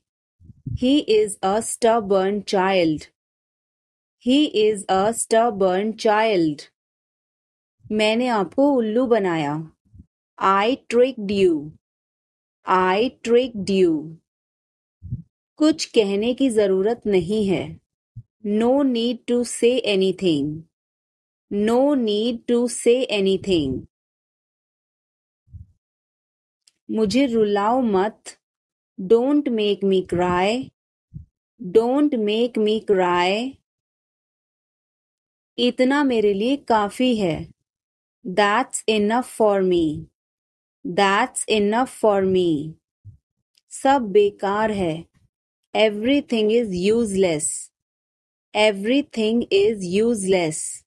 He is a stubborn child. He is a stubborn child. मैंने आपको उल्लू बनाया. I tricked you. I tricked you. कुछ कहने की जरूरत नहीं है. No need to say anything. No need to say anything. मुझे रुलाओ मत. Don't make me cry. Don't make me cry. इतना मेरे लिए काफी है. That's enough for me. That's enough for me. सब बेकार है. Everything is useless. Everything is useless.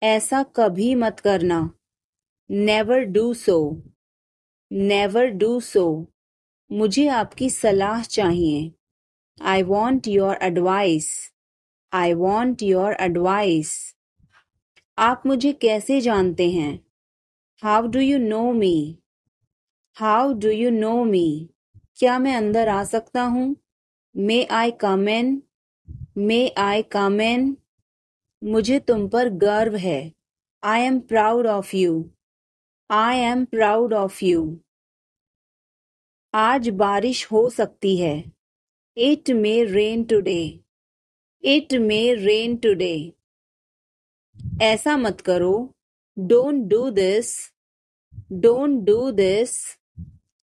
ऐसा कभी मत करना. Never do so. Never do so. मुझे आपकी सलाह चाहिए. I want your advice. I want your advice. आप मुझे कैसे जानते हैं? How do you know me? How do you know me? क्या मैं अंदर आ सकता हूँ? May I come in? May I come in? मुझे तुम पर गर्व है. I am proud of you. I am proud of you. आज बारिश हो सकती है. It may rain today. It may rain today. ऐसा मत करो. Don't do this. Don't do this.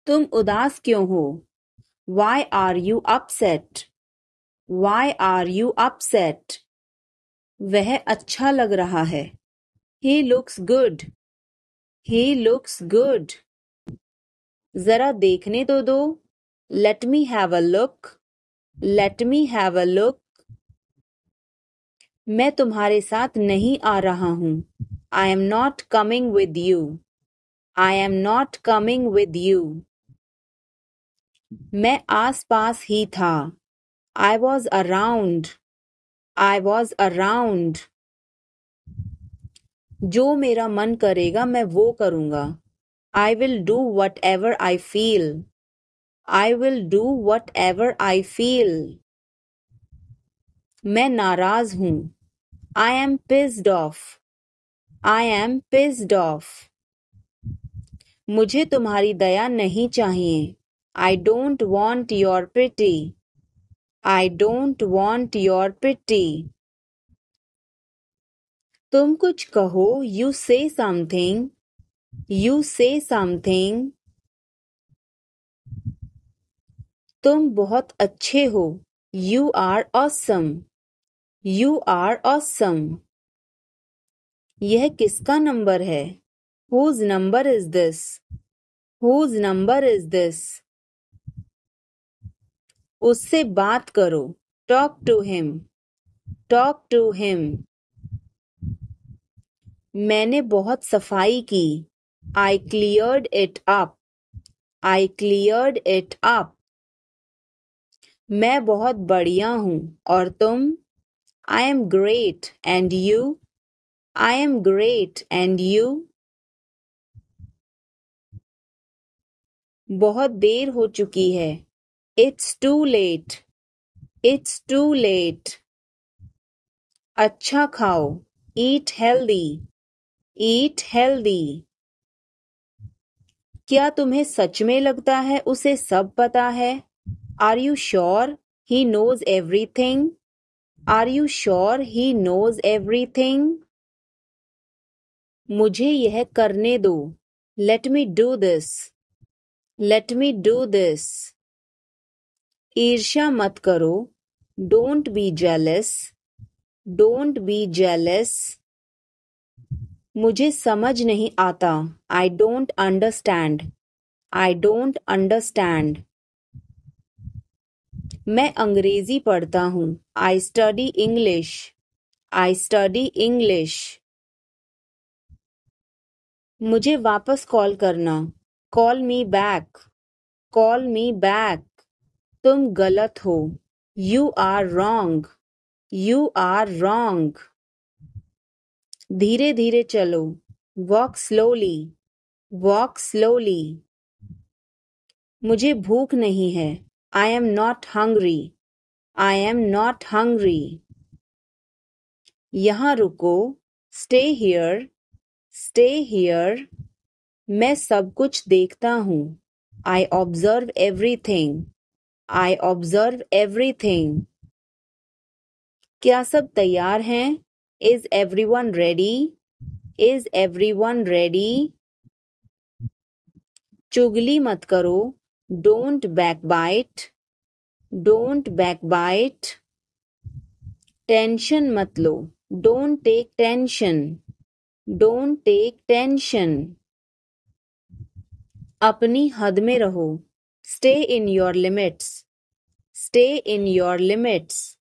तुम उदास क्यों हो? Why are you upset? Why are you upset? वह अच्छा लग रहा है. He looks good. He looks good. जरा देखने तो दो. Let me have a look. Let me have a look. मैं तुम्हारे साथ नहीं आ रहा हूँ. I am not coming with you. I am not coming with you. मैं आस-पास ही था. I was around. I was around. जो मेरा मन करेगा मैं वो करूँगा. I will do whatever I feel. I will do whatever I feel. मैं नाराज हूँ. I am pissed off. I am pissed off. मुझे तुम्हारी दया नहीं चाहिए. I don't want your pity. I don't want your pity. तुम कुछ कहो. You say something. You say something. तुम बहुत अच्छे हो. You are awesome. You are awesome. यह किसका नंबर है? Whose number is this? Whose number is this? उससे बात करो. Talk to him. Talk to him. मैंने बहुत सफाई की. I cleared it up. I cleared it up. मैं बहुत बढ़िया हूँ. और तुम? I am great. And you? I am great. And you? बहुत देर हो चुकी है. It's too late. It's too late. अच्छा खाओ. Eat healthy. Eat healthy. क्या तुम्हें सच में लगता है उसे सब पता है? Are you sure he knows everything? Are you sure he knows everything? मुझे यह करने दो. Let me do this. Let me do this. ईर्ष्या मत करो. Don't be jealous. Don't be jealous. मुझे समझ नहीं आता. I don't understand. I don't understand. मैं अंग्रेजी पढ़ता हूँ. I study English. I study English. मुझे वापस कॉल करना. Call me back. Call me back. तुम गलत हो. You are wrong. You are wrong. धीरे धीरे चलो. Walk slowly. Walk slowly. मुझे भूख नहीं है. I am not hungry. I am not hungry. यहाँ रुको. Stay here. Stay here. मैं सब कुछ देखता हूँ. I observe everything. I observe everything. क्या सब तैयार हैं? Is everyone ready? Is everyone ready? चुगली मत करो. Don't backbite. Don't backbite. Tension मत लो. Don't take tension. Don't take tension. अपनी हद में रहो. Stay in your limits. Stay in your limits.